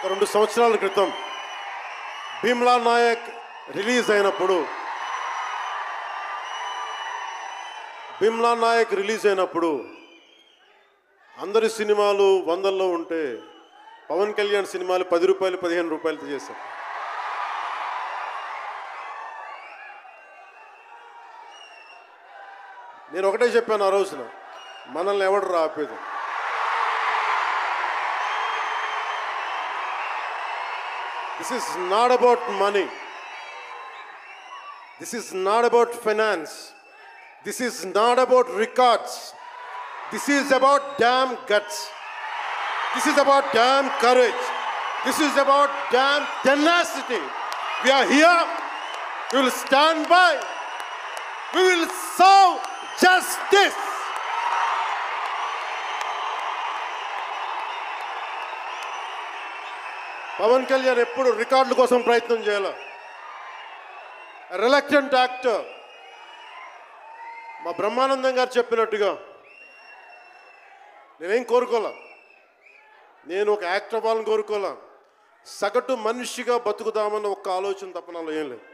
2 సంవత్సరాల క్రితం భీమ్లా నాయక్ రిలీజ్ అయినప్పుడు అందరి సినిమాలు 100లో ఉంటే పవన్ కళ్యాణ్ సినిమాలు 10 రూపాయలు 15 రూపాయలతో చేశారు. నేను ఒకటే చెప్పాను ఆ రోజున, మనల్ని ఎవడు ఆపేది. This is not about money. This is not about finance. This is not about records. This is about damn guts. This is about damn courage. This is about damn tenacity. We are here. We will stand by. We will serve justice. Pawan Kalyan ఎప్పుడు రికార్డుల కోసం ప్రయత్నం చేయాల. Reluctant actor. మా బ్రహ్మానందం గారు చెప్పినట్టుగా నేనేం కోరుకోలే, నేను ఒక యాక్టర్ అవ్వాలని కోరుకోలే, సగటు మనిషిగా బతుకుదామన్న ఒక్క ఆలోచన తప్ప నాలో ఏం లేదు.